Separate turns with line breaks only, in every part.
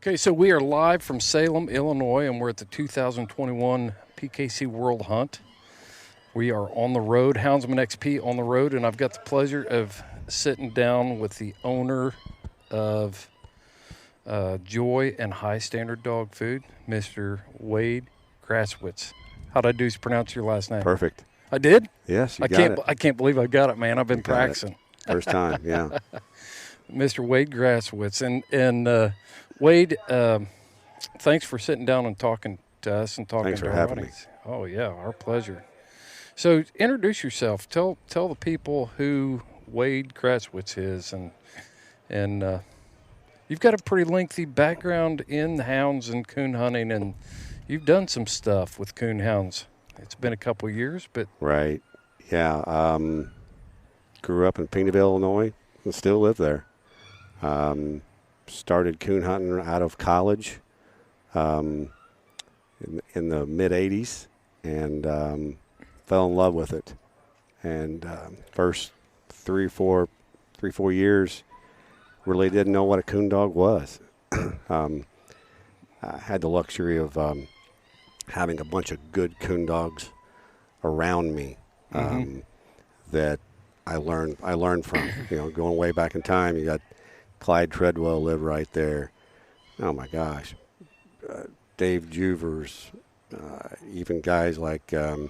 Okay, so we are live from Salem, Illinois, and we're at the 2021 PKC World Hunt. We are on the road, Houndsman XP on the road, and I've got the pleasure of sitting down with the owner of Joy and High Standard Dog Food, Mr. Wade Graskewicz. How'd I do pronounce your last name?
Perfect.
I did?
Yes, you got it.
I can't believe I got it, man. I've been practicing.
First time, yeah.
Mr. Wade Graskewicz. And Wade, thanks for sitting down and talking to us and talking
Thanks
to
for
our
having
audience. Oh, yeah, our pleasure. So introduce yourself. Tell the people who Wade Graskewicz is. And you've got a pretty lengthy background in hounds and coon hunting, and you've done some stuff with coon hounds. It's been a couple of years, but...
Right. Yeah. Grew up in Pinkneyville, Illinois, and still live there. Started coon hunting out of college in the mid-'80s, and fell in love with it. And first three, four years, really didn't know what a coon dog was. I had the luxury of having a bunch of good coon dogs around me that I learned from. You know, going way back in time, you got Clyde Treadwell lived right there. Oh my gosh, Dave Juvers, even guys like oh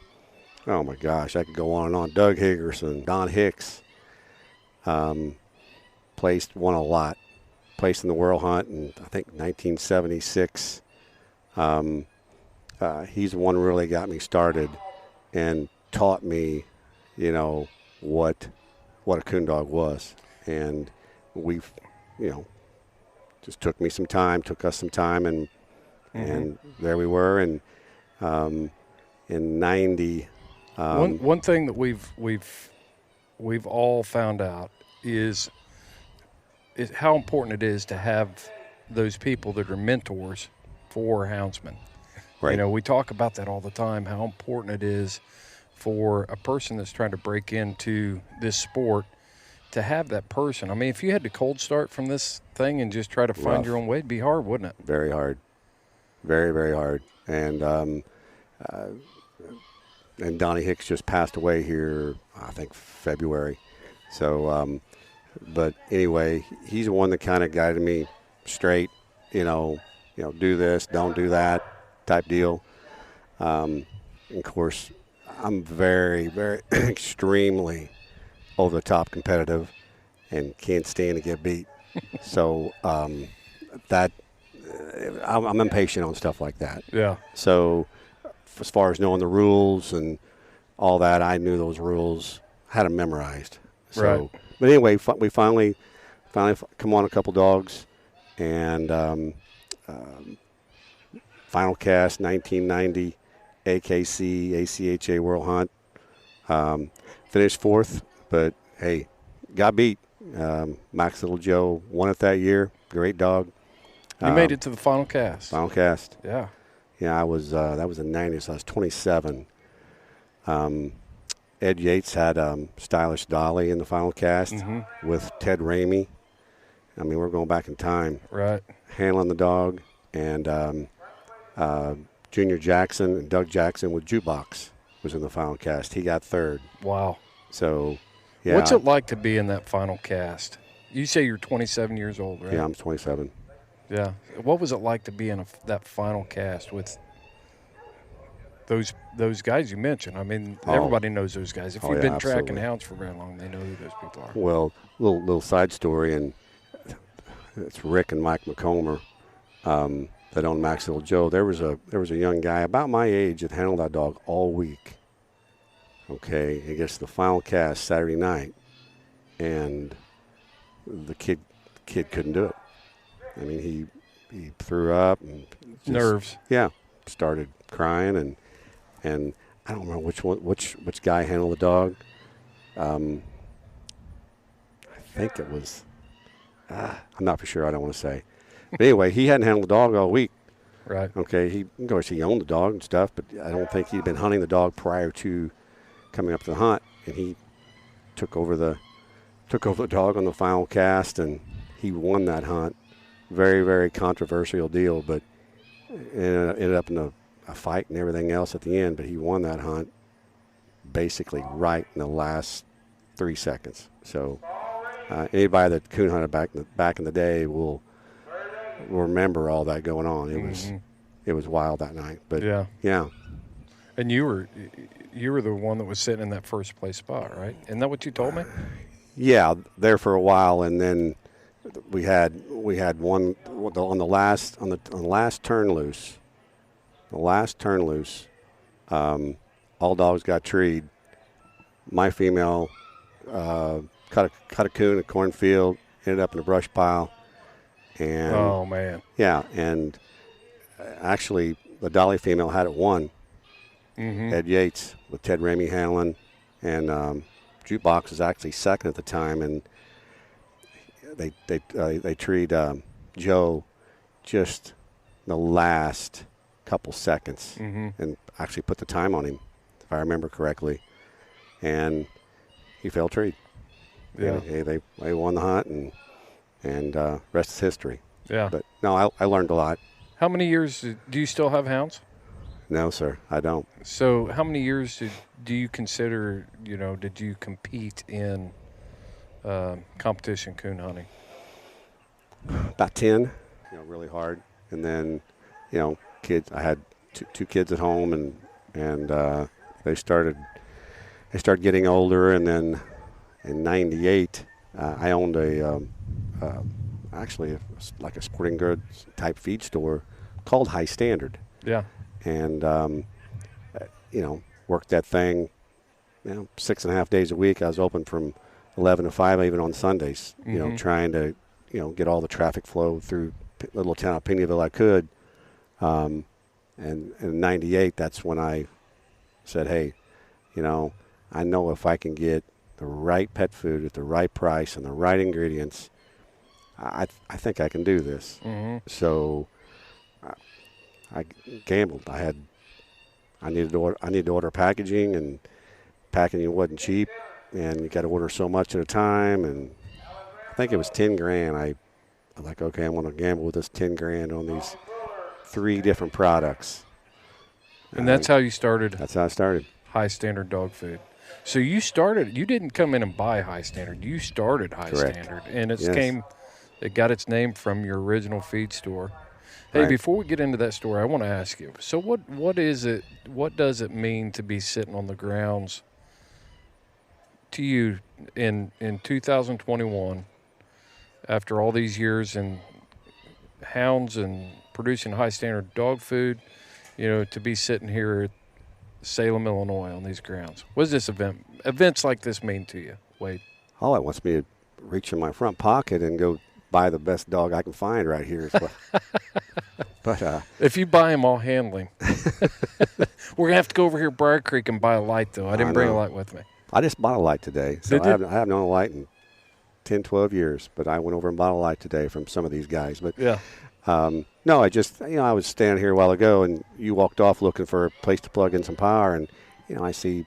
my gosh, I could go on and on. Doug Higgerson, Don Hicks. Won a lot. Placed in the World Hunt in, I think, 1976. He's the one who really got me started and taught me, you know, what a coon dog was. And we've, you know, just took us some time, and there we were. And in 90,
one thing that we've all found out is how important it is to have those people that are mentors for houndsmen.
Right.
You know, we talk about that all the time, how important it is for a person that's trying to break into this sport to have that person. I mean, if you had to cold start from this thing and just try to find your own way, it'd be hard, wouldn't it?
Very hard. Very, very hard. And Donnie Hicks just passed away here, I think, February. So, but anyway, he's the one that kind of guided me straight, you know, do this, don't do that type deal. And of course, I'm very, very extremely over the top competitive and can't stand to get beat. So I'm impatient on stuff like that.
Yeah.
So as far as knowing the rules and all that, I knew those rules, had them memorized. So,
right.
But anyway, we finally come on a couple dogs, and final cast 1990 AKC World Hunt. Finished fourth, but hey, got beat. Max Little Joe won it that year. Great dog.
You made it to the final cast.
Final cast.
Yeah.
Yeah, I was. That was in '90, so I was 27. Ed Yates had Stylish Dolly in the final cast with Ted Ramey. I mean, we're going back in time.
Right.
Handling the dog, and Junior Jackson and Doug Jackson with Jukebox was in the final cast. He got third.
Wow.
So, yeah.
What's it like to be in that final cast? You say you're 27 years old, right?
Yeah, I'm 27.
Yeah. What was it like to be in that final cast with those guys you mentioned? I mean, everybody knows those guys. If you've been tracking hounds for very long, they know who those people are.
Well, little side story, and it's Rick and Mike McComber that own Max Little Joe. There was a young guy about my age that handled that dog all week. Okay, he gets to the final cast Saturday night, and the kid couldn't do it. I mean, he threw up and just,
nerves.
Yeah, started crying, and I don't remember which guy handled the dog. I think it was. I'm not for sure. I don't want to say. But anyway, he hadn't handled the dog all week.
Right.
Okay. Of course, he owned the dog and stuff, but I don't think he'd been hunting the dog prior to coming up to the hunt, and he took over the dog on the final cast, and he won that hunt very, very controversial deal, but it ended up in a fight and everything else at the end. But he won that hunt basically right in the last 3 seconds. So anybody that coon hunted back in the day will remember all that going on. It was wild that night. But yeah.
And you were the one that was sitting in that first place spot, right? Isn't that what you told me?
Yeah, there for a while, and then we had one on the last turn loose. The last turn loose, all dogs got treed. My female cut a coon in a cornfield, ended up in a brush pile, and
oh man,
yeah, and actually the Dolly female had it won. Ed Yates with Ted Ramey handling, and Jukebox was actually second at the time, and they treed Joe just the last couple seconds, and actually put the time on him, if I remember correctly, and he fell treed.
Yeah,
they won the hunt, and rest is history.
Yeah,
but no, I learned a lot.
How many years do you still have hounds?
No, sir, I don't.
So how many years do you consider, did you compete in competition coon hunting?
About 10, really hard. And then, kids, I had two kids at home, and they started getting older. And then in 98, I owned actually like a sporting goods type feed store called High Standard.
Yeah.
And, worked that thing, 6.5 days a week. I was open from 11 to 5, even on Sundays, trying to, get all the traffic flow through the little town of Piniaville I could. And in 98, that's when I said, hey, I know if I can get the right pet food at the right price and the right ingredients, I think I can do this. So I gambled. I needed to order packaging, and packaging wasn't cheap, and you got to order so much at a time. And I think it was $10,000. I was like, okay, I'm going to gamble with this $10,000 on these 3 different products.
And that's how you started.
That's how I started.
High Standard Dog Food. So you didn't come in and buy High Standard. You started High
Correct.
Standard, and
Yes.
It got its name from your original feed store. Hey,
Right.
Before we get into that story, I want to ask you, so what is it, what does it mean to be sitting on the grounds to you in 2021, after all these years in hounds and producing high standard dog food, to be sitting here at Salem, Illinois on these grounds? What does events like this mean to you, Wade?
All it wants me to reach in my front pocket and go buy the best dog I can find right here. But
if you buy him, I'll handle him. We're gonna have to go over here to Briar Creek and buy a light, though. I didn't bring a light with me.
I just bought a light today, so I haven't owned a light in 10, 12 years. But I went over and bought a light today from some of these guys. But
yeah,
no, I just I was standing here a while ago, and you walked off looking for a place to plug in some power, and I see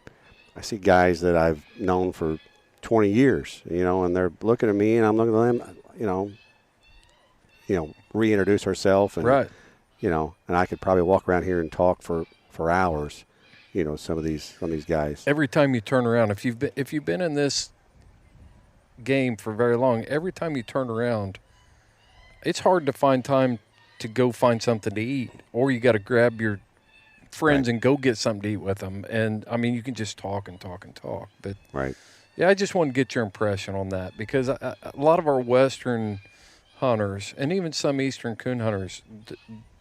guys that I've known for 20 years, and they're looking at me, and I'm looking at them, reintroduce ourselves, and
right.
And I could probably walk around here and talk for hours, some of these guys.
Every time you turn around, if you've been in this game for very long, every time you turn around, it's hard to find time to go find something to eat, or you got to grab your friends
Right.
and go get something to eat with them. And I mean, you can just talk and talk and talk. But
Right.
yeah, I just want to get your impression on that, because a lot of our Western hunters and even some Eastern coon hunters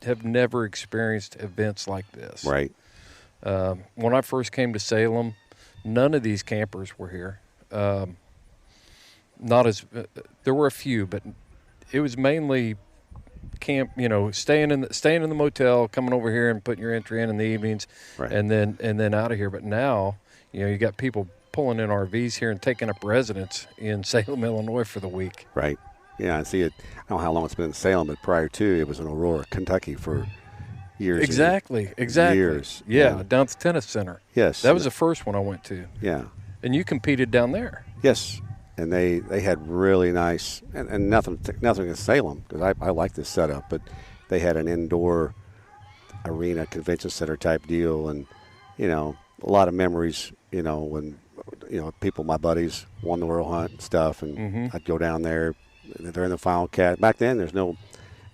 have never experienced events like this.
Right.
When I first came to Salem, none of these campers were here. There were a few, but it was mainly camp. Staying in the motel, coming over here and putting your entry in the evenings,
Right.
and then out of here. But now, you got people pulling in RVs here and taking up residence in Salem, Illinois for the week.
Right. Yeah, I see it. I don't know how long it's been in Salem, but prior to it was in Aurora, Kentucky for years.
Exactly.
Years.
Yeah, down at the tennis center.
Yes.
That was the first one I went to.
Yeah.
And you competed down there.
Yes. and they had really nice, and nothing against Salem, because I like this setup, but they had an indoor arena convention center type deal, and a lot of memories, when people, my buddies, won the World Hunt and stuff, and I'd go down there. They're in the final cat. Back then, there's no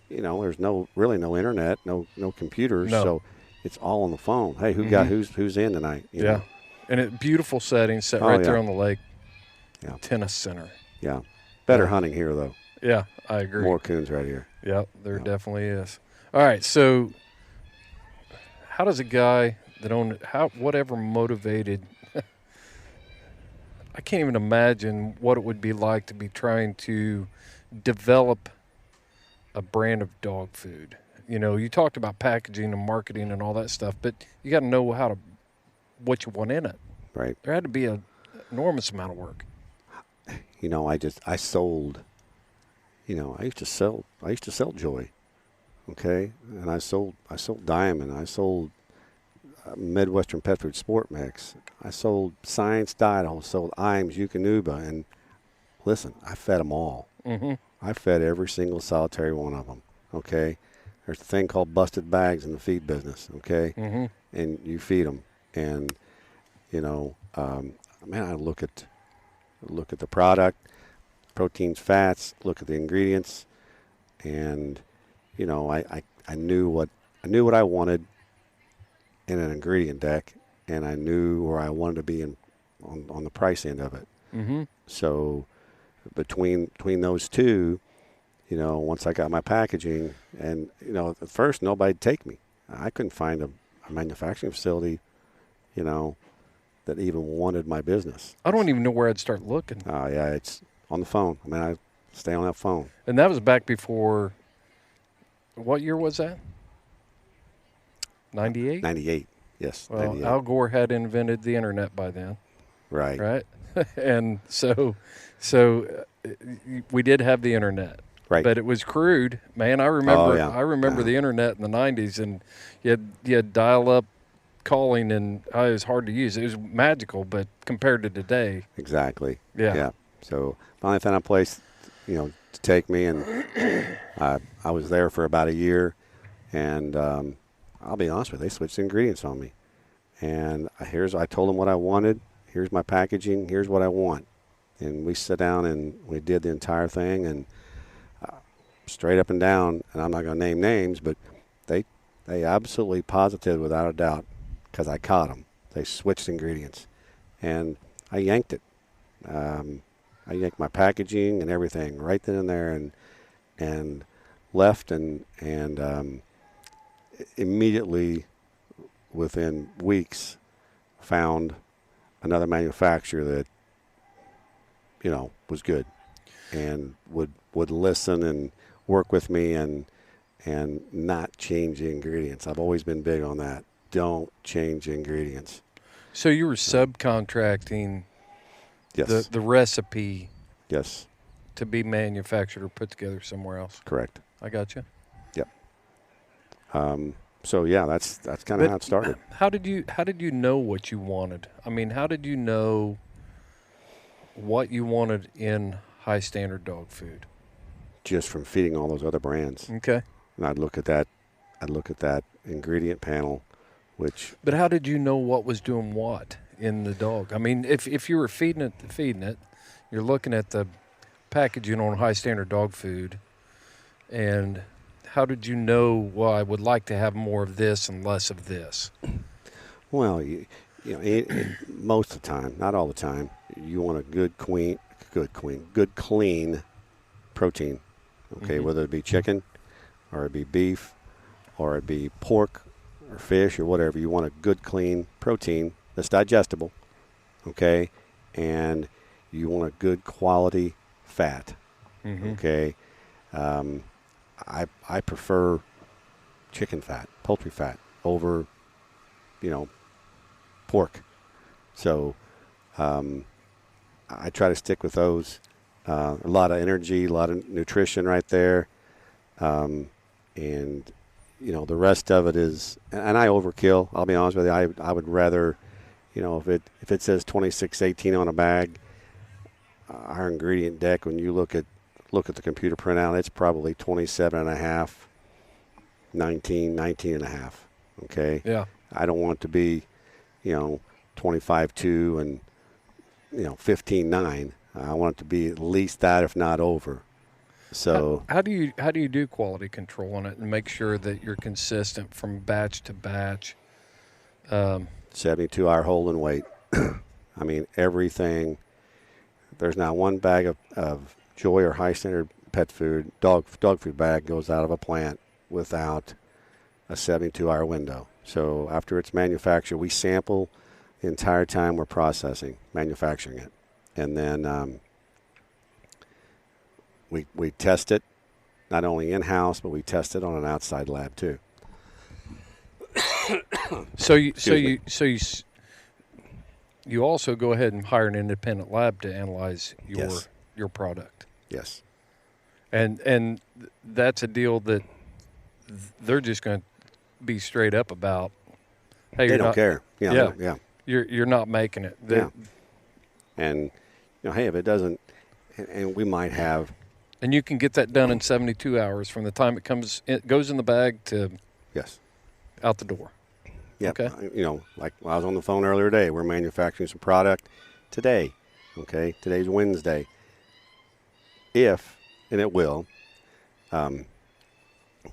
really no internet, no computers, so it's all on the phone. Hey, who's in tonight? You know?
And a beautiful setting, set right there on the lake. Yeah, tennis center.
Yeah, better hunting here though.
Yeah, I agree.
More coons right here.
Yeah, there definitely is. All right, so how does a guy that whatever motivated? I can't even imagine what it would be like to be trying to develop a brand of dog food. You talked about packaging and marketing and all that stuff, but you got to know what you want in it.
Right.
There had to be an enormous amount of work.
I sold. I used to sell Joy. Okay, and I sold Diamond. I sold Midwestern Pet Food Sport Mix. I sold Science Diet. I sold Iams, Eukanuba, and listen, I fed them all. Mm-hmm. I fed every single solitary one of them. Okay, there's a thing called busted bags in the feed business. Okay, and you feed them, and I look at the product, proteins, fats, look at the ingredients, and I knew what I wanted in an ingredient deck, and I knew where I wanted to be on the price end of it. Mm-hmm. So between those two, once I got my packaging, and at first nobody'd take me. I couldn't find a manufacturing facility, that even wanted my business.
I don't even know where I'd start looking.
Oh yeah, it's on the phone. I stay on that phone.
And that was back before. What year was that? 98?
98, yes.
Well,
98.
Al Gore had invented the internet by then.
Right.
And so we did have the internet.
Right.
But it was crude. Man, I remember the internet in the 90s, and you had dial-up calling, and it was hard to use. It was magical, but compared to today.
Exactly.
Yeah.
So finally found a place, to take me, and I was there for about a year, and I'll be honest with you, they switched the ingredients on me. And I told them what I wanted. Here's my packaging. Here's what I want. And we sat down and we did the entire thing, and straight up and down, and I'm not going to name names, but they absolutely positive without a doubt, because I caught them. They switched ingredients, and I yanked it. I yanked my packaging and everything right then and there, and left, and immediately within weeks found another manufacturer that was good and would listen and work with me and not change the ingredients. I've always been big on that. Don't change the ingredients.
So you were subcontracting
yes.
the recipe
yes.
to be manufactured or put together somewhere else.
Correct.
I got you.
Yep. So yeah, that's kind of how it started.
How did you know what you wanted? I mean, how did you know what you wanted in high standard dog food?
Just from feeding all those other brands.
Okay.
And I'd look at that ingredient panel,
But how did you know what was doing what in the dog? I mean, if you were feeding it, you're looking at the packaging on high standard dog food, and how did you know, well, I would like to have more of this and less of this?
Well, most of the time, not all the time, you want a good clean protein, okay, whether it be chicken or it be beef or it be pork or fish or whatever. You want a good clean protein that's digestible, okay, and you want a good quality fat, okay. I prefer chicken fat, poultry fat over, pork. So I try to stick with those. A lot of energy, a lot of nutrition right there. And, the rest of it is, and I overkill, I'll be honest with you. I would rather, if it says 26.18 on a bag, our ingredient deck, when you look at the computer printout, it's probably 27.5, 19.5. Okay.
Yeah.
I don't want it to be, 25.2 and 15.9. I want it to be at least that, if not over. So
how do you do quality control on it and make sure that you're consistent from batch to batch?
72-hour hold and wait. I mean, everything. There's not one bag of Joy or high standard pet food, dog food bag goes out of a plant without a 72-hour window. So after it's manufactured, we sample the entire time we're manufacturing it. And then we test it, not only in-house, but we test it on an outside lab too.
So you also go ahead and hire an independent lab to analyze your product.
Yes.
And that's a deal that they're just going to be straight up about. Hey,
they don't care. Yeah.
You're not making it.
And hey, if it doesn't, and we might have.
And you can get that done in 72 hours from the time it goes in the bag to out the door.
Yeah.
Okay.
Like I was on the phone earlier today. We're manufacturing some product today. Okay. Today's Wednesday. If, and it will,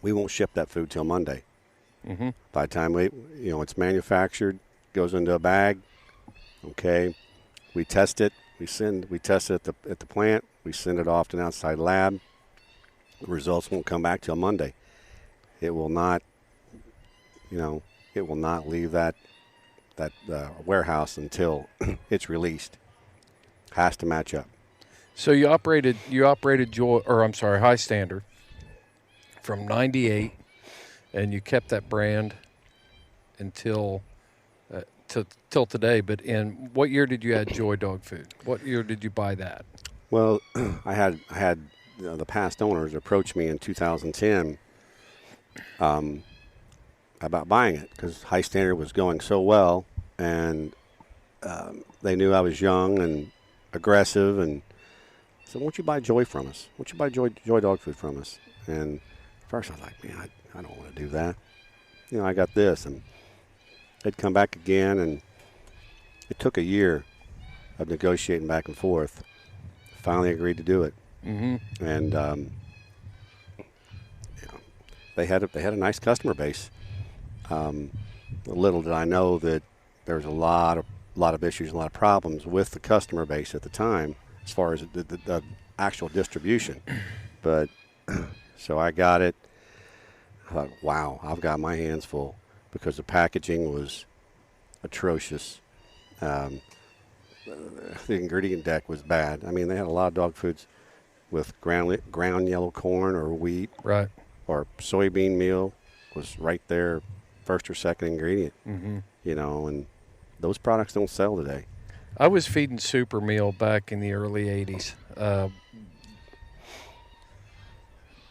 we won't ship that food till Monday.
Mm-hmm.
By the time it's manufactured, goes into a bag. Okay. We test it. We test it at the plant. We send it off to an outside lab. The results won't come back till Monday. It will not, leave that warehouse until it's released. Has to match up.
So you operated High Standard from '98, and you kept that brand until till today. But in what year did you add Joy Dog Food? What year did you buy that?
Well, I had the past owners approach me in 2010 about buying it because High Standard was going so well, and they knew I was young and aggressive, and said, "Won't you buy Joy from us? Won't you buy Joy Dog Food from us?" And first I was like, "Man, I don't want to do that. I got this," and they'd come back again, and it took a year of negotiating back and forth. Finally agreed to do it.
Mm-hmm.
And they had a nice customer base. Little did I know that there was a lot of issues, a lot of problems with the customer base at the time as far as the actual distribution. But so I got it. I thought, wow, I've got my hands full because the packaging was atrocious. The ingredient deck was bad. I mean, they had a lot of dog foods with ground yellow corn or wheat,
right,
or soybean meal was right there, first or second ingredient.
Mm-hmm.
And those products don't sell today.
I was feeding Super Meal back in the early '80s.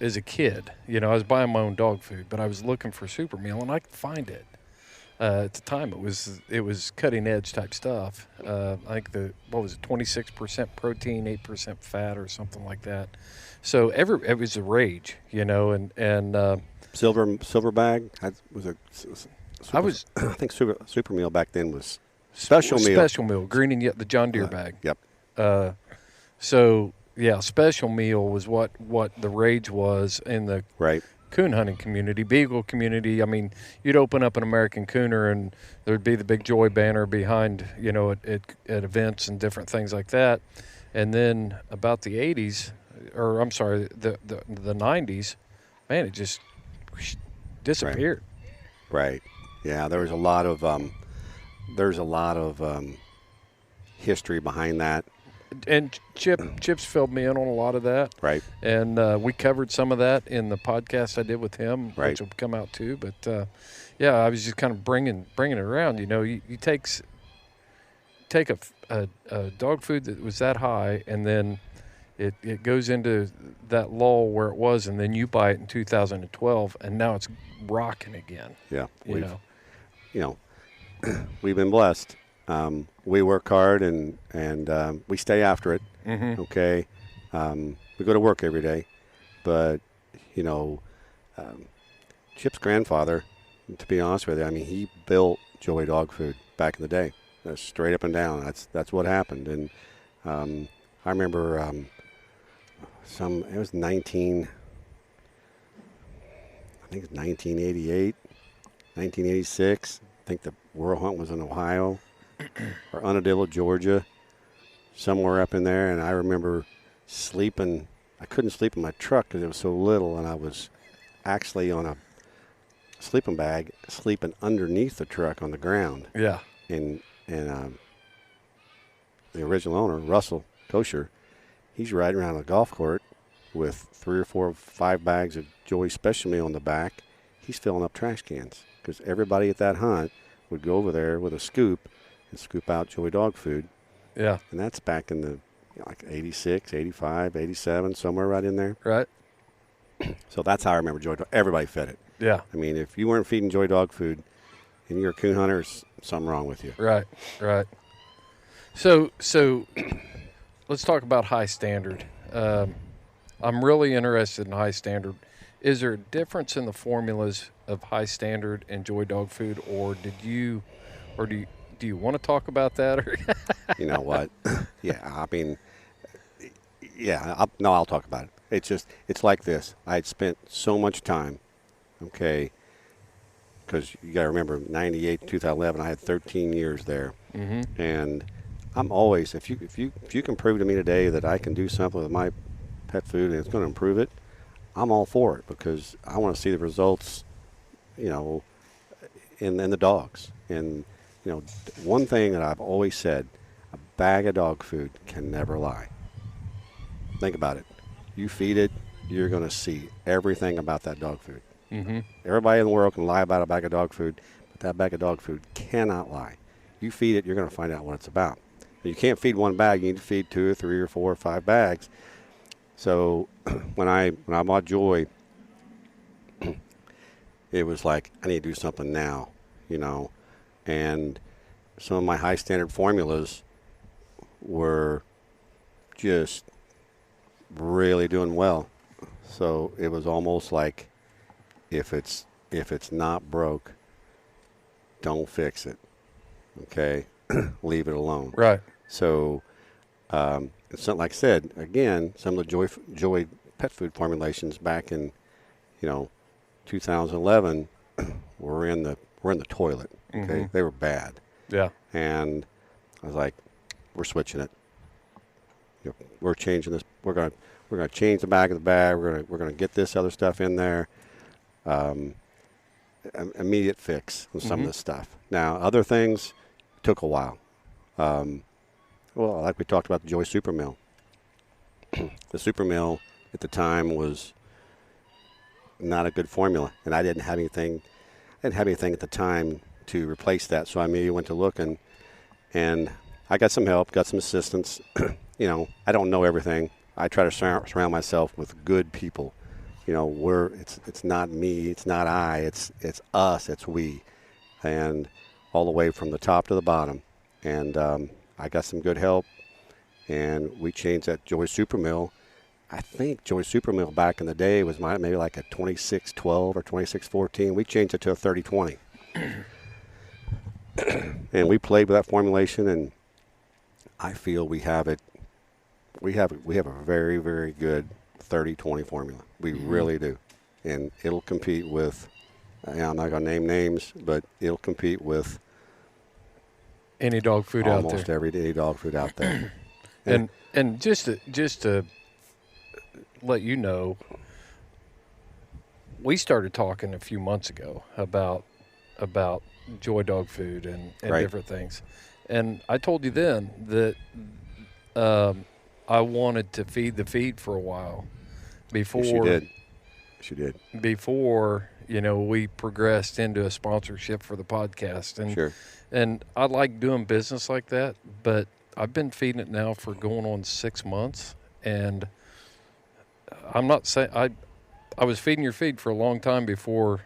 As a kid, I was buying my own dog food, but I was looking for Super Meal, and I could find it. At the time, it was cutting edge type stuff. I think 26% protein, 8% fat, or something like that. So it was a rage, and
silver bag. I think Super Meal back then was special meal.
Special Meal, green and yet the John Deere bag.
Yep.
So yeah, Special Meal was what the rage was in the coon hunting community, beagle community. I mean, you'd open up an American Cooner and there'd be the big Joy banner behind, at events and different things like that. And then about the 80s, or I'm sorry, the 90s, man, it just disappeared.
Right. Yeah, there's a lot of history behind that.
And Chip's filled me in on a lot of that.
Right.
And we covered some of that in the podcast I did with him, which will come out too. But, I was just kind of bringing it around. You take a dog food that was that high, and then it goes into that lull where it was, and then you buy it in 2012, and now it's rocking again.
Yeah. We've been blessed. We work hard and we stay after it. Okay, we go to work every day, but Chip's grandfather, to be honest with you, I mean, he built Joey Dog Food back in the day. Straight up and down. That's what happened. And I remember it was 1988, 1986. I think the World Hunt was in Ohio or Unadilla, Georgia, somewhere up in there. And I remember sleeping. I couldn't sleep in my truck because it was so little, and I was actually on a sleeping bag, sleeping underneath the truck on the ground.
Yeah.
And the original owner, Russell Kosher, he's riding around the golf court with 3 or 4 or 5 bags of Joey Special Meal on the back. He's filling up trash cans because everybody at that hunt would go over there with a scoop and scoop out Joey Dog Food.
Yeah.
And that's back in the like 86, 85, 87, somewhere right in there.
Right.
So that's how I remember Joey Dog. Everybody fed it.
Yeah.
I mean, if you weren't feeding Joey Dog Food and you're a coon hunter, there's something wrong with you.
Right. So let's talk about high standard. I'm really interested in high standard. Is there a difference in the formulas of high standard and Joey Dog Food, or do you want to talk about that? Or
You know what? I'll talk about it. It's like this. I had spent so much time, okay, because you got to remember, 98 to 2011, I had 13 years there.
Mm-hmm.
And I'm always, if you can prove to me today that I can do something with my pet food and it's going to improve it, I'm all for it because I want to see the results, in the dogs. And, one thing that I've always said, a bag of dog food can never lie. Think about it. You feed it, you're going to see everything about that dog food.
Mm-hmm.
Everybody in the world can lie about a bag of dog food, but that bag of dog food cannot lie. You feed it, you're going to find out what it's about. You can't feed one bag. You need to feed 2 or 3 or 4 or 5 bags. So when I bought Joy, it was like, I need to do something now, And some of my high standard formulas were just really doing well. So it was almost like, if it's not broke, don't fix it. Okay, leave it alone.
Right.
So, so like I said, again, some of the Joy pet food formulations back in, 2011, were in the toilet. Okay,
Mm-hmm.
They were bad.
Yeah.
And I was like, we're switching it. We're changing this. We're gonna change the bag of the bag. We're gonna get this other stuff in there. Immediate fix with some of this stuff. Now, other things took a while. Like we talked about the Joy Super Mill. The Super Mill at the time was not a good formula, and I didn't have anything at the time to replace that. So I immediately went to looking, and I got some help, got some assistance. I don't know everything. I try to surround myself with good people. It's not me, it's not I, it's us, it's we, and all the way from the top to the bottom. And I got some good help, and we changed that Joy Super Mill. I think Joy Super Mill back in the day was maybe like a 26-12 or 26-14. We changed it to a 30-20. And we played with that formulation, and I feel we have a very, very good 30-20 formula. We really do. And it'll compete with, I'm not going to name names, but it'll compete with
any dog food out there.
Almost every day dog food out there.
And just to let you know, we started talking a few months ago about Joy Dog Food and
Right.
different things. And I told you then that I wanted to feed the feed for a while before
Yes, you did.
Before, we progressed into a sponsorship for the podcast. And
Sure.
And I like doing business like that, but I've been feeding it now for going on 6 months, and I'm not saying I was feeding your feed for a long time before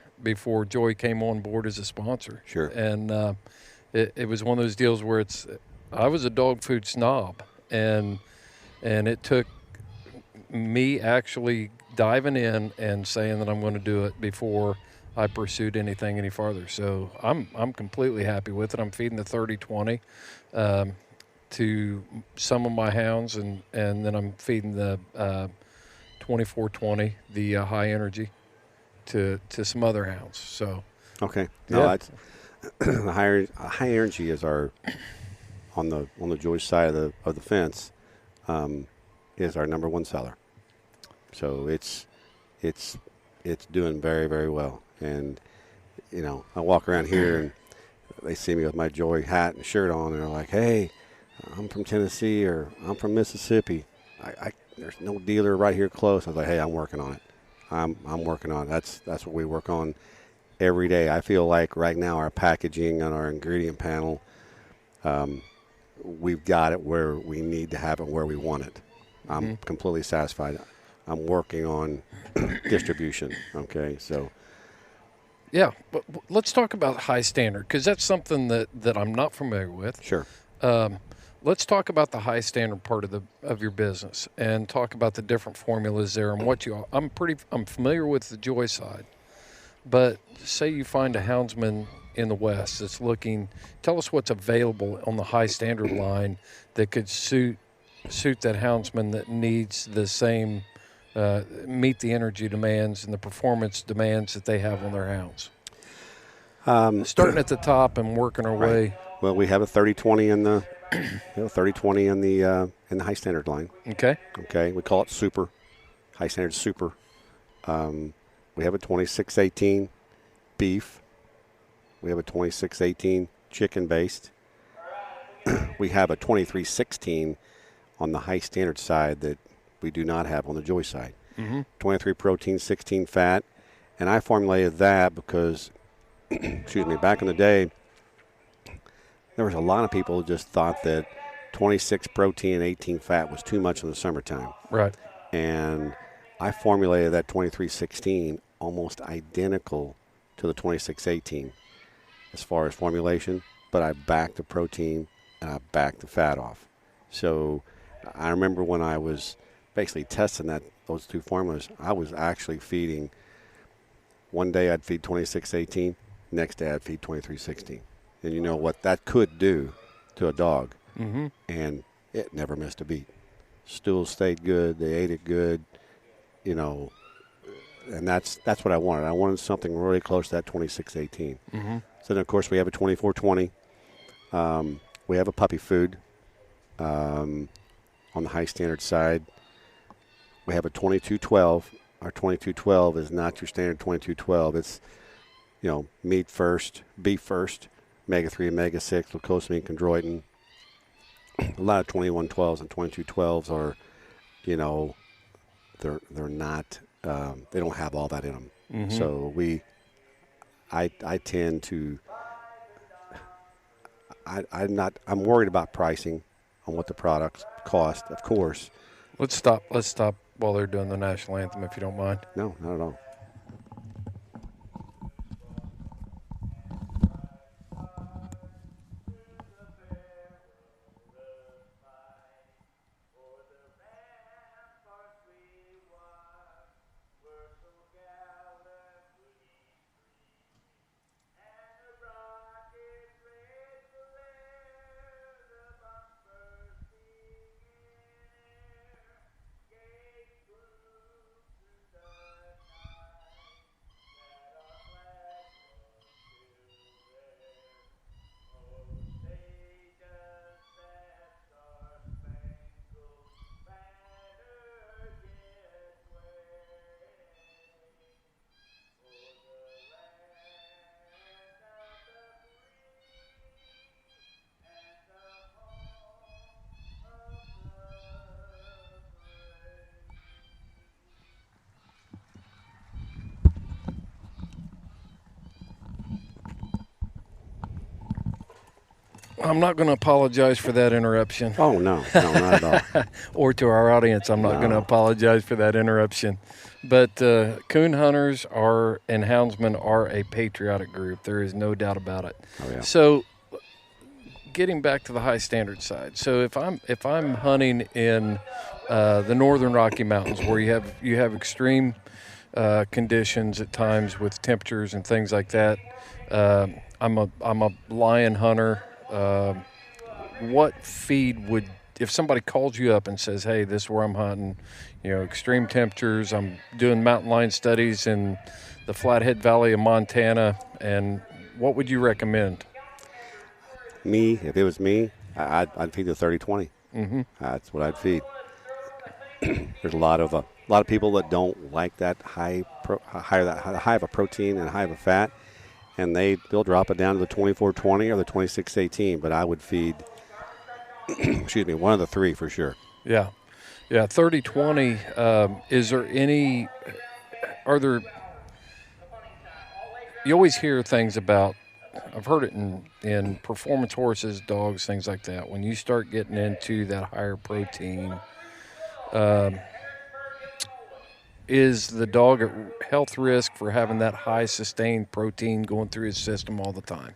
Joy came on board as a sponsor.
Sure.
And it was one of those deals where I was a dog food snob, and And it took me actually diving in and saying that I'm going to do it before I pursued anything any farther. So I'm completely happy with it. I'm feeding the 30-20 to some of my hounds, and then I'm feeding the 24-20, the high energy, to some other hounds. So
okay, no, that's high energy is our on the Joyce side of the fence, is our number one seller. So it's doing very, very well. And I walk around here and they see me with my Joy hat and shirt on, and they're like, "Hey, I'm from Tennessee or I'm from Mississippi. There's no dealer right here close." I was like, "Hey, I'm working on it. I'm working on it." That's what we work on every day. I feel like right now our packaging and our ingredient panel, we've got it where we need to have it, where we want it. I'm completely satisfied. I'm working on distribution. Okay, so.
Yeah, but let's talk about high standard, because that's something that I'm not familiar with.
Sure.
Let's talk about the high standard part of your business and talk about the different formulas there and what I'm familiar with the Joy side, but say you find a houndsman in the West that's looking. Tell us what's available on the high standard line that could suit that houndsman that needs the same. Meet the energy demands and the performance demands that they have on their hounds. Starting at the top and working our way.
Well, we have a 30-20 in the 30-20 in the high standard line.
Okay.
Okay. We call it super, high standard super. We have a 26-18 beef. We have a 26-18 chicken based. We have a 23-16 on the high standard side that we do not have on the Joy side. 23 protein, 16 fat. And I formulated that because, excuse me, back in the day, there was a lot of people who just thought that 26 protein and 18 fat was too much in the summertime.
Right.
And I formulated that 23-16 almost identical to the 26-18 as far as formulation, but I backed the protein and I backed the fat off. So I remember when I was basically testing those two formulas, I was actually feeding. One day I'd feed 26-18, next day I'd feed 23-16. And you know what that could do to a dog. And it never missed a beat. Stool stayed good, they ate it good, and that's what I wanted. I wanted something really close to that 26-18. So then, of course, we have a 24-20. We have a puppy food on the high standard side. We have a 22-12. Our 22-12 is not your standard 22-12. It's, meat first, beef first, omega-3, omega-6, glucosamine, chondroitin. A lot of 21-12s and 22-12s are, they're not, they don't have all that in them. So I tend to, I'm worried about pricing on what the products cost, of course.
Let's stop while they're doing the national anthem, if you don't mind.
No, not at all.
I'm not going to apologize for that interruption.
Oh, no, not at all.
Or to our audience, I'm not going to apologize for that interruption. But coon hunters and houndsmen are a patriotic group. There is no doubt about it.
Oh, yeah.
So getting back to the high standard side. So if I'm hunting in the northern Rocky Mountains, where you have extreme conditions at times with temperatures and things like that. I'm a lion hunter. What feed would, if somebody calls you up and says, "Hey, this is where I'm hunting, extreme temperatures. I'm doing mountain lion studies in the Flathead Valley of Montana," and what would you recommend?
If it was me, I'd feed the 30-20. Mm-hmm. That's what I'd feed. There's a lot of people that don't like that high of a protein and high of a fat, and they'll drop it down to the 24-20 or the 26-18. But I would feed, one of the three for sure.
Yeah, 30-20. Is there any? Are there? You always hear things about. I've heard it in performance horses, dogs, things like that. When you start getting into that higher protein, is the dog at health risk for having that high sustained protein going through his system all the time?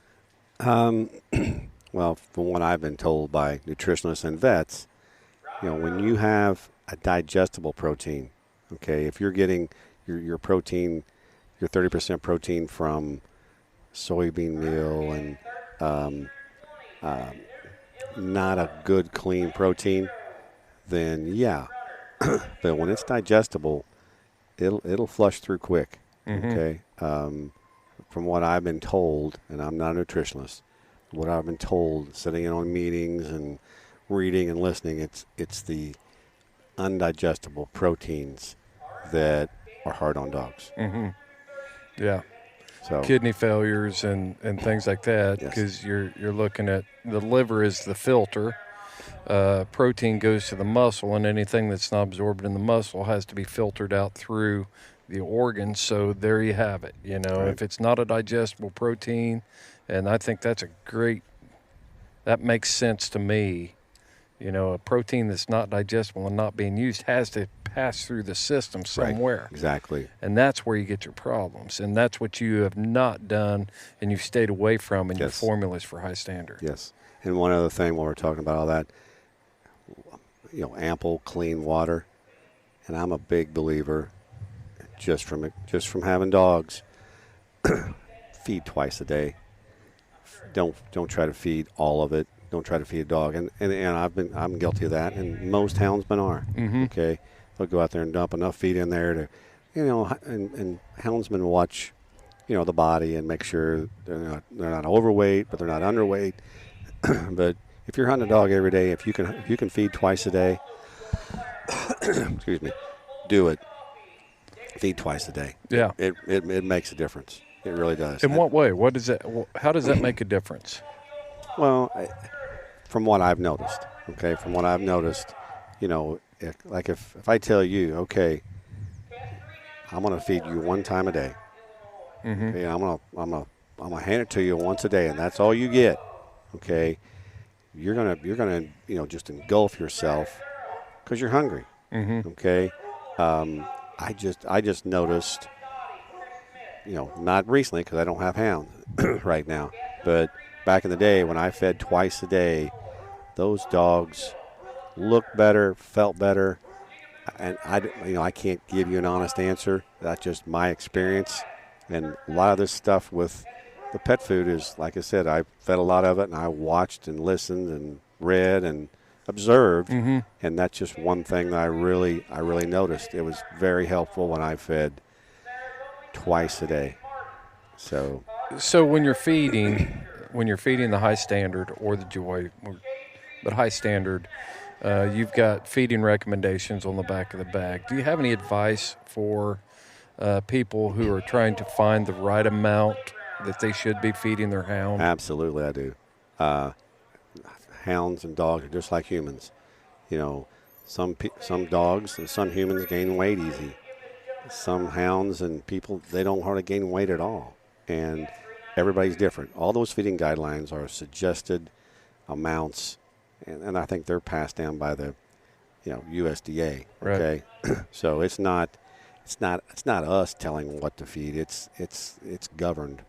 Well, from what I've been told by nutritionists and vets, when you have a digestible protein, okay, if you're getting your protein, your 30% protein from soybean meal and not a good clean protein, then yeah. But when it's digestible, it'll flush through quick. Mm-hmm. Okay. From what I've been told, and I'm not a nutritionist, what I've been told, sitting in on meetings and reading and listening, it's the undigestible proteins that are hard on dogs.
Mm-hmm. Yeah.
So,
kidney failures and things like that, because you're looking at the liver is the filter. Protein goes to the muscle, and anything that's not absorbed in the muscle has to be filtered out through the organs. So there you have it. Right. If it's not a digestible protein, and I think that makes sense to me. A protein that's not digestible and not being used has to pass through the system somewhere.
Right. Exactly.
And that's where you get your problems. And that's what you have not done and you've stayed away from in your formulas for high standard.
Yes. And one other thing while we're talking about all that, ample, clean water. And I'm a big believer, just from having dogs, feed twice a day. Don't try to feed all of it. Don't try to feed a dog, and I'm guilty of that, and most houndsmen are. Mm-hmm. Okay, they'll go out there and dump enough feed in there to, and houndsmen watch, the body and make sure they're not overweight, but they're not underweight. But if you're hunting a dog every day, if you can feed twice a day, excuse me, do it. Feed twice a day.
Yeah,
it makes a difference. It really does.
In what way? How does that make a difference?
Well, from what I've noticed, if I tell you, okay, I'm going to feed you one time a day. Mm-hmm. Okay, I'm gonna hand it to you once a day, and that's all you get. Okay, you're gonna just engulf yourself because you're hungry. Mm-hmm. Okay, I just noticed, not recently because I don't have hounds right now, but back in the day when I fed twice a day, those dogs looked better, felt better, and I can't give you an honest answer. That's just my experience. And a lot of this stuff with the pet food is, like I said, I fed a lot of it, and I watched and listened and read and observed, mm-hmm. and that's just one thing that I really noticed. It was very helpful when I fed twice a day. So when you're feeding the high standard or the joy, but high standard, you've got feeding recommendations on the back of the bag. Do you have any advice for people who are trying to find the right amount that they should be feeding their hound? Absolutely, I do. Hounds and dogs are just like humans. Some dogs and some humans gain weight easy. Some hounds and people, they don't hardly gain weight at all. And everybody's different. All those feeding guidelines are suggested amounts, and I think they're passed down by the USDA. Okay, right. So it's not us telling what to feed. It's governed.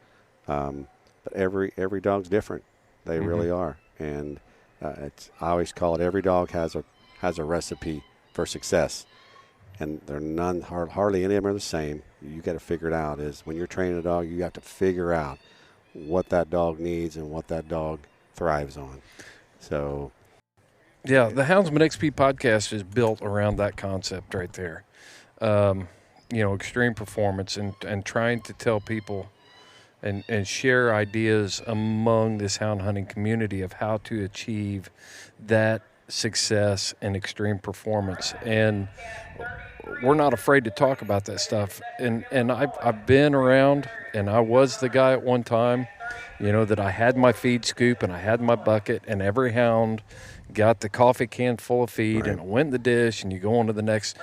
But every dog's different. They mm-hmm. really are. And I always call it, every dog has a recipe for success. And they're hardly any of them are the same. You got to figure it out. Is when you're training a dog, you have to figure out what that dog needs and what that dog thrives on. So,
yeah, the Houndsman XP podcast is built around that concept right there. Extreme performance and trying to tell people and share ideas among this hound hunting community of how to achieve that success and extreme performance. And we're not afraid to talk about that stuff. And I've been around, and I was the guy at one time, that I had my feed scoop and I had my bucket, and every hound got the coffee can full of feed, right, and it went in the dish, and you go on to the next.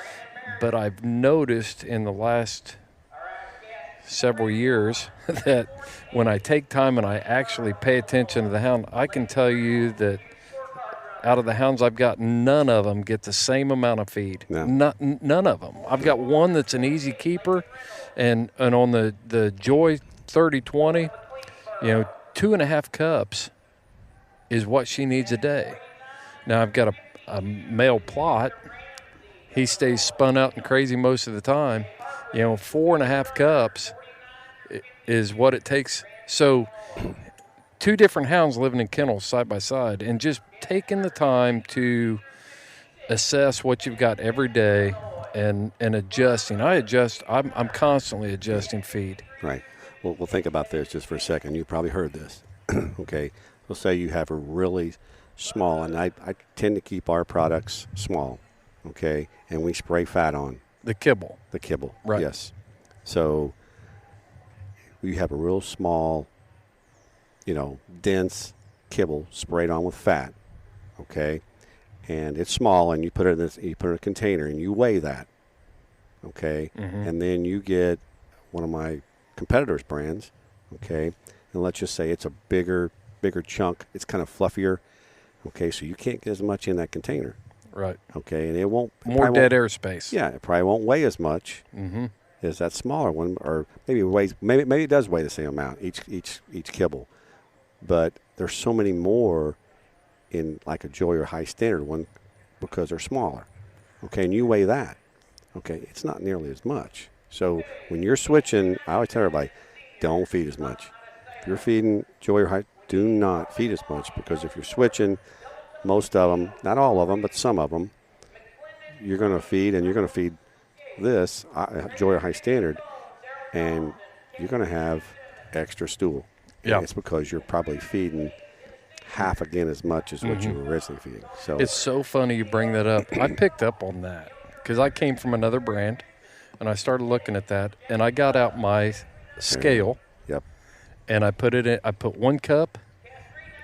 But I've noticed in the last several years that when I take time and I actually pay attention to the hound, I can tell you that out of the hounds I've got, none of them get the same amount of feed.
No.
None of them. I've got one that's an easy keeper, and on the Joy 30-20, 2.5 cups is what she needs a day. Now I've got a male plot. He stays spun out and crazy most of the time. 4.5 cups is what it takes. So 2 different hounds living in kennels side by side, and just taking the time to assess what you've got every day and adjusting. I'm constantly adjusting feed.
Right. Well, we'll think about this just for a second. You probably heard this. Okay. We'll say you have a really small, and I tend to keep our products small, okay, and we spray fat on.
The kibble.
Right. Yes. So you have a real small, dense kibble sprayed on with fat, okay, and it's small, and you put it in a container, and you weigh that, okay, and then you get one of my competitors' brands, okay, and let's just say it's a bigger chunk, it's kind of fluffier, okay, so you can't get as much in that container,
right,
okay, and it won't
more dead air space.
Yeah, it probably won't weigh as much as that smaller one, or maybe it does weigh the same amount each kibble. But there's so many more in like a Joy or High Standard one because they're smaller. Okay, and you weigh that. Okay, it's not nearly as much. So when you're switching, I always tell everybody, don't feed as much. If you're feeding Joy or High, do not feed as much, because if you're switching, most of them, not all of them, but some of them, you're going to feed, and you're going to feed this Joy or High Standard, and you're going to have extra stool. Yeah, it's because you're probably feeding half again as much as what you were originally feeding. So
it's so funny you bring that up. I picked up on that because I came from another brand, and I started looking at that, and I got out my scale.
Yep.
And I put it in. I put 1 cup.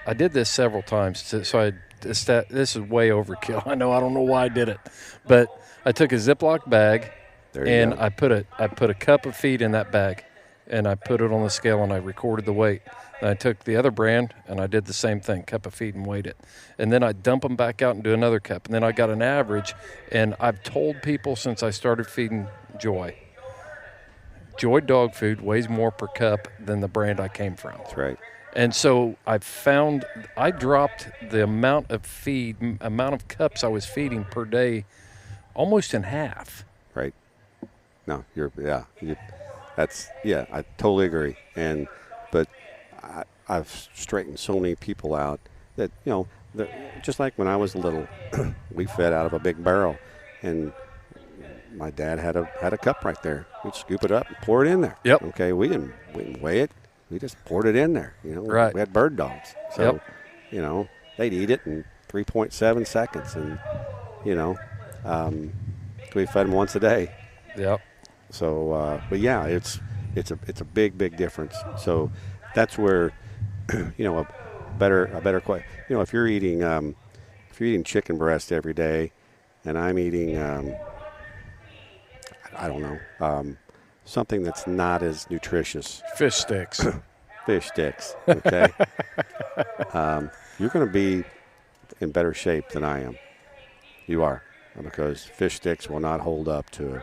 I did this several times, so this is way overkill. I don't know why I did it, but I took a Ziploc bag, and I put a cup of feed in that bag. And I put it on the scale, and I recorded the weight. And I took the other brand, and I did the same thing, cup of feed, and weighed it. And then I dump them back out and do another cup. And then I got an average. And I've told people since I started feeding Joy dog food weighs more per cup than the brand I came from.
That's right.
And so I dropped the amount of cups I was feeding per day almost in half.
Right. No, I totally agree. But I've straightened so many people out that, just like when I was little, we fed out of a big barrel, and my dad had a cup right there. We'd scoop it up and pour it in there.
Yep.
Okay, we didn't weigh it. We just poured it in there.
Right.
We had bird dogs. So, they'd eat it in 3.7 seconds, and, we fed them once a day.
Yep.
So, but yeah, it's a big difference. So that's where, a better question. If you're eating chicken breast every day, and I'm eating, I don't know, something that's not as nutritious.
Fish sticks.
Okay. You're going to be in better shape than I am. You are, because fish sticks will not hold up to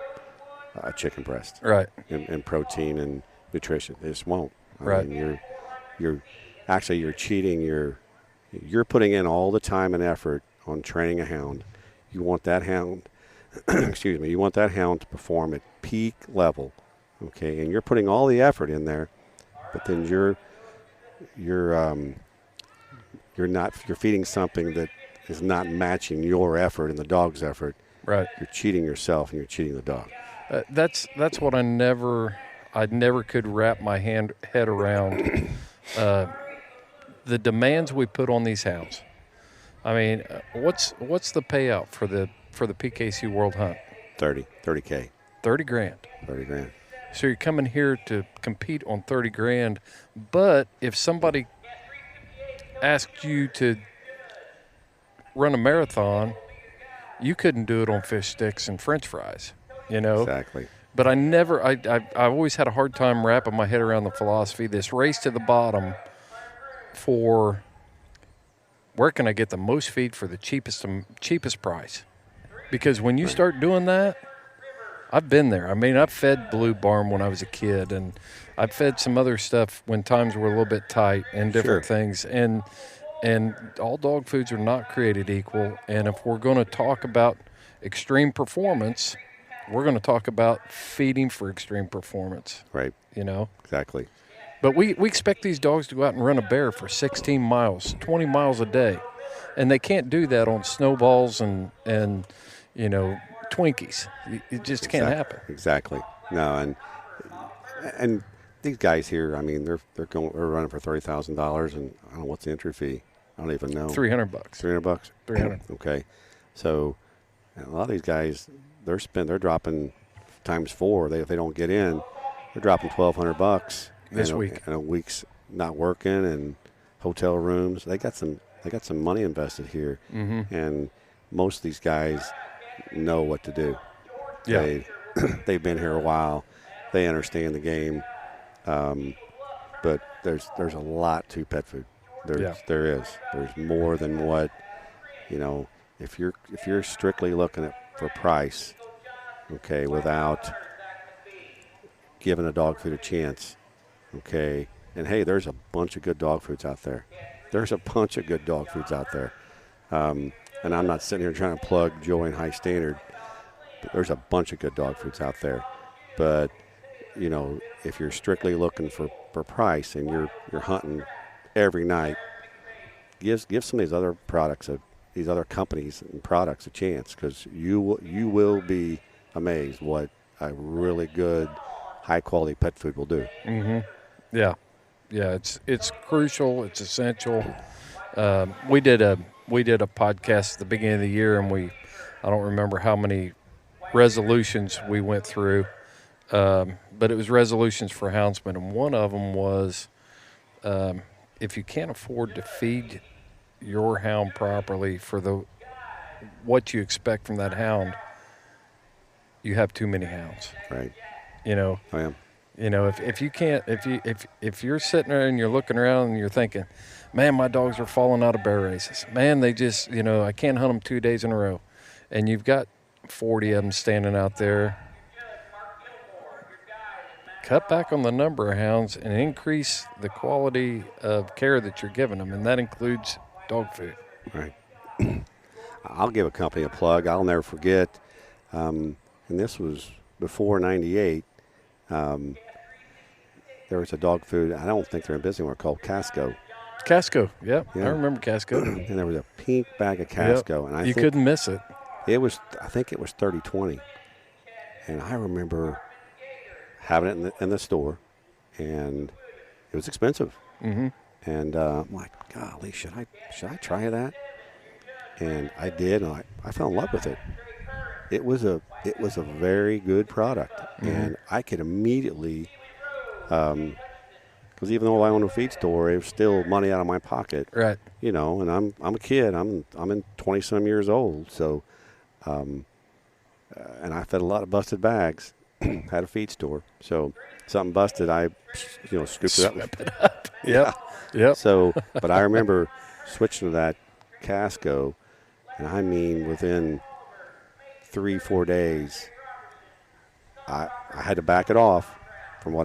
a chicken breast,
right?
In protein and nutrition, they just won't.
Right.
I mean, you're cheating your You're putting in all the time and effort on training a hound. You want that hound, excuse me, you want that hound to perform at peak level, okay? And you're putting all the effort in there, but then you're feeding something that is not matching your effort and the dog's effort.
Right.
You're cheating yourself and you're cheating the dog.
That's what I never could wrap my head around. The demands we put on these hounds. I mean, what's the payout for the PKC World Hunt?
$30K.
30 grand.
30 grand.
So you're coming here to compete on 30 grand, but if somebody asked you to run a marathon, you couldn't do it on fish sticks and French fries, you know?
Exactly.
But I always had a hard time wrapping my head around the philosophy, this race to the bottom for where can I get the most feed for the cheapest price? Because when you start doing that, I've been there. I mean, I've fed Blue Barn when I was a kid, and I've fed some other stuff when times were a little bit tight and different things. And all dog foods are not created equal. And if we're going to talk about extreme performance, we're going to talk about feeding for extreme performance.
Right.
You know?
Exactly.
But we expect these dogs to go out and run a bear for 16 miles, 20 miles a day. And they can't do that on snowballs and you know, Twinkies. It just can't happen.
Exactly. No, and these guys here, I mean, they're running for $30,000, and I don't know what's the entry fee. I don't even know.
$300.
$300.
$300.
Okay, so a lot of these guys, they're dropping times 4. If they don't get in, they're dropping $1,200
this week,
and a week's not working, and hotel rooms. They got some money invested here, and most of these guys know what to do.
Yeah.
They've been here a while. They understand the game. But there's a lot to pet food. There is. There's more than what, you know, if you're strictly looking for price, okay, without giving a dog food a chance, okay. And hey, there's a bunch of good dog foods out there. And I'm not sitting here trying to plug Joy and High Standard. But there's a bunch of good dog foods out there. But, you know, if you're strictly looking for price and you're hunting every night, give some of these other products, these other companies and products a chance, because you will be amazed what a really good, high-quality pet food will do.
Mm-hmm. Yeah. Yeah, it's crucial. It's essential. We did a podcast at the beginning of the year, and I don't remember how many resolutions we went through, but it was resolutions for houndsmen, and one of them was if you can't afford to feed your hound properly for what you expect from that hound, you have too many hounds.
Right.
You know.
I am.
You know, if you can't, if you're sitting there and you're looking around and you're thinking, man, my dogs are falling out of bear races. Man, they just, you know, I can't hunt them 2 days in a row. And you've got 40 of them standing out there. Cut back on the number of hounds and increase the quality of care that you're giving them, and that includes dog food.
Right. I'll give a company a plug. I'll never forget, and this was before '98. There was a dog food, I don't think they're in business anymore, called Casco.
Casco, yeah. I remember Casco.
And there was a pink bag of Casco.
Yep. And you couldn't miss it.
I think it was 30-20. And I remember having it in the store, and it was expensive.
Mm-hmm.
And I'm like, golly, should I try that? And I did, and I fell in love with it. It was a very good product, and I could immediately, because even though I own a feed store, it was still money out of my pocket,
right? You
know, and I'm a kid. I'm in 20-some years old, so, and I fed a lot of busted bags. Had a feed store, so something busted, I, scooped it up.
Yep.
So, but I remember switching to that Casco, and I mean within 3-4 days, I had to back it off from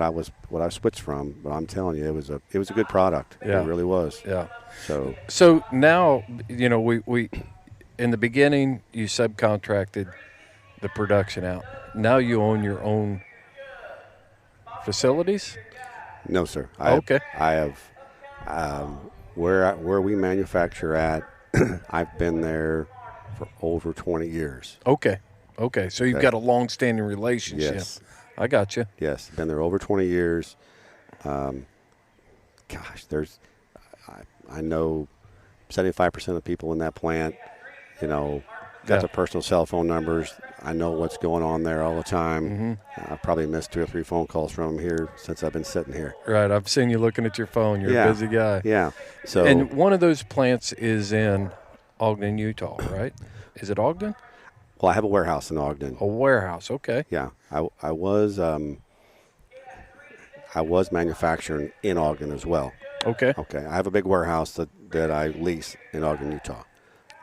what I switched from. But I'm telling you, it was a good product.
Yeah.
It really was.
Yeah.
So
now, we in the beginning you subcontracted the production out. Now you own your own facilities?
No, sir.
Okay.
I have where we manufacture at. I've been there for over 20 years.
Okay. So you've got a long-standing relationship.
Yes.
I got you.
Yes, been there over 20 years. I know 75% of the people in that plant, got their personal cell phone numbers. I know what's going on there all the time. I probably missed 2 or 3 phone calls from them here since I've been sitting here.
Right, I've seen you looking at your phone. You're a busy guy.
Yeah. So,
and one of those plants is in Ogden, Utah, right? Is it Ogden?
Well, I have a warehouse in Ogden.
A warehouse, okay.
Yeah, I was manufacturing in Ogden as well.
Okay.
I have a big warehouse that I lease in Ogden, Utah.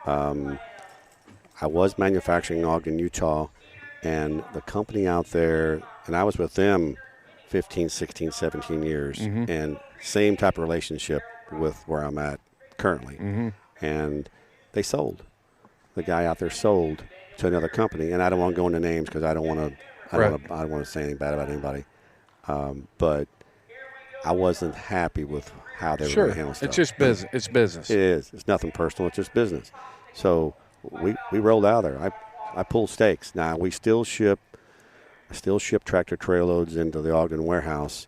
I was manufacturing in Ogden, Utah, and the company out there, and I was with them 15, 16, 17 years, and same type of relationship with where I'm at currently. And they sold. The guy out there sold to another company, and I don't want to go into names because I don't want to say anything bad about anybody. But I wasn't happy with how they were going to handle stuff.
It's just business. It's business.
It is. It's nothing personal. It's just business. So we rolled out of there. I pulled stakes. Now I still ship tractor trailer loads into the Ogden warehouse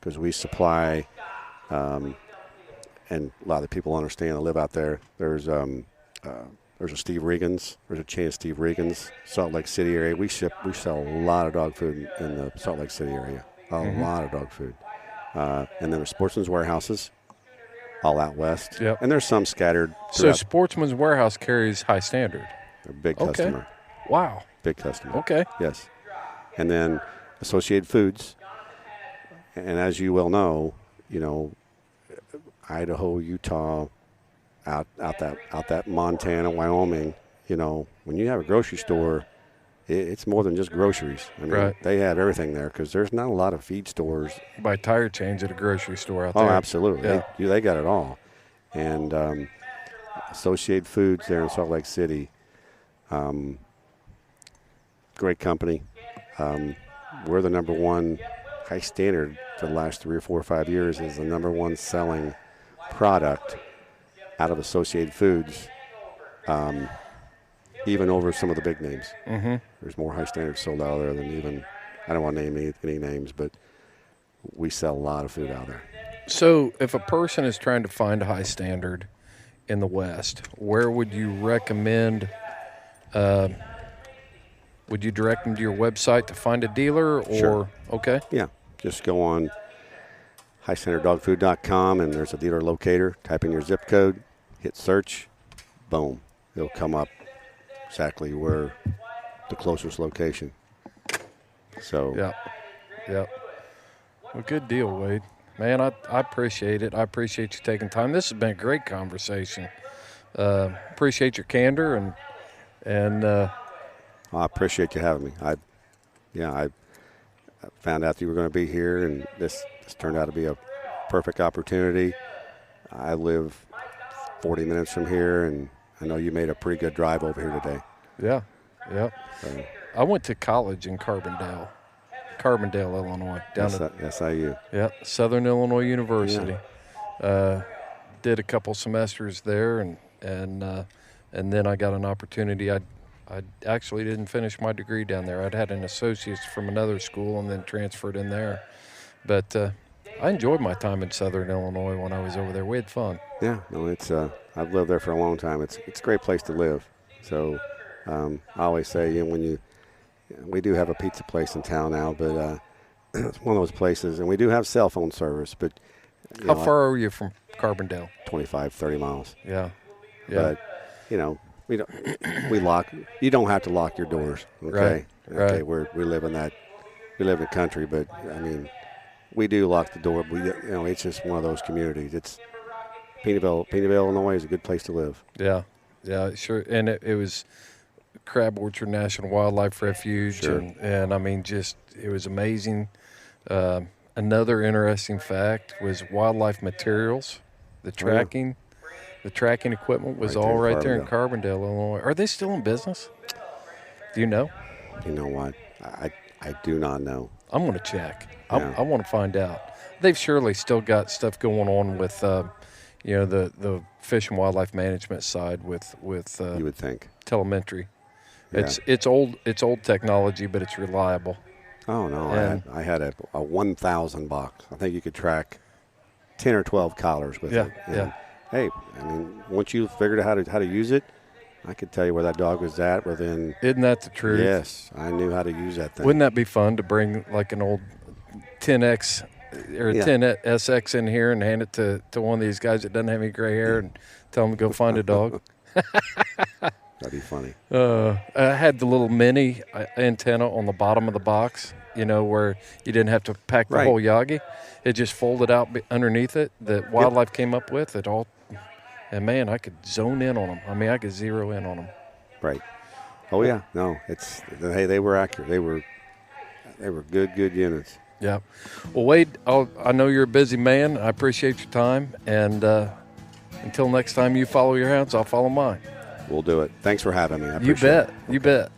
because we supply. And a lot of the people understand. I live out there. There's a Steve Regan's. There's a chain of Steve Regan's, Salt Lake City area. We sell a lot of dog food in the Salt Lake City area. A lot of dog food. And then there's Sportsman's Warehouses, all out west.
Yep.
And there's some scattered.
So Sportsman's Warehouse carries High Standard.
They're a big customer.
Wow.
Big customer.
Okay.
Yes. And then Associated Foods. And as you well know, Idaho, Utah, out that Montana, Wyoming, when you have a grocery store, it's more than just groceries. I mean, they have everything there because there's not a lot of feed stores.
You buy tire chains at a grocery store out there.
Oh, absolutely.
Yeah.
They got it all. And Associated Foods there in Salt Lake City, great company. We're the number one High Standard for the last 3 or 4 or 5 years is the number one selling product out of Associated Foods, even over some of the big names. There's more High Standards sold out there than even, I don't want to name any names, but we sell a lot of food out there.
So if a person is trying to find a High Standard in the West, where would you recommend, would you direct them to your website to find a dealer? Or
Sure.
Okay.
Yeah, just go on highstandarddogfood.com and there's a dealer locator. Type in your zip code, hit search, boom. It'll come up exactly where the closest location. So
Yeah. Well, good deal, Wade. Man, I appreciate it. I appreciate you taking time. This has been a great conversation. Appreciate your candor and
I appreciate you having me. I found out that you were going to be here, and this turned out to be a perfect opportunity. I live 40 minutes from here, and I know you made a pretty good drive over here today.
Yeah.
So,
I went to college in Carbondale, Illinois.
SIU.
Yeah, Southern Illinois University.
Yeah.
Did a couple semesters there, and then I got an opportunity. I actually didn't finish my degree down there. I'd had an associate's from another school and then transferred in there. But I enjoyed my time in Southern Illinois when I was over there. We had fun.
Yeah, no, it's I've lived there for a long time. It's a great place to live. So I always say, we do have a pizza place in town now, but it's one of those places, and we do have cell phone service. But
How far are you from Carbondale?
25, 30 miles.
Yeah.
But we lock. You don't have to lock your doors. Okay.
Right.
We live in the country, but I mean, we do lock the door. It's just one of those communities. It's Peanaville, Illinois is a good place to live.
Yeah, sure. And it was Crab Orchard National Wildlife Refuge,
Sure.
and I mean, just it was amazing. Another interesting fact was wildlife materials. The tracking equipment was all right there in Carbondale, Illinois. Are they still in business? Do you know?
You know what? I do not know.
I'm going to check.
Yeah.
I want to find out. They've surely still got stuff going on with, the fish and wildlife management side with
You would think.
telemetry.
Yeah.
It's old technology, but it's reliable.
Oh no,
And
I had a 1,000 box. I think you could track 10 or 12 collars with it. And, hey, I mean, once you figured out how to use it, I could tell you where that dog was at within.
Isn't that the truth?
Yes, I knew how to use that thing.
Wouldn't that be fun to bring like an old 10X or 10SX in here and hand it to one of these guys that doesn't have any gray hair and tell them to go find a dog?
That'd be funny.
I had the little mini antenna on the bottom of the box, where you didn't have to pack the whole Yagi. It just folded out underneath it that wildlife came up with. And man, I could zone in on them. I mean, I could zero in on them.
Right. Oh yeah. No, they were accurate. They were good units.
Yeah. Well, Wade, I know you're a busy man. I appreciate your time. And until next time you follow your hounds, I'll follow mine.
We'll do it. Thanks for having me. I appreciate it.
You bet.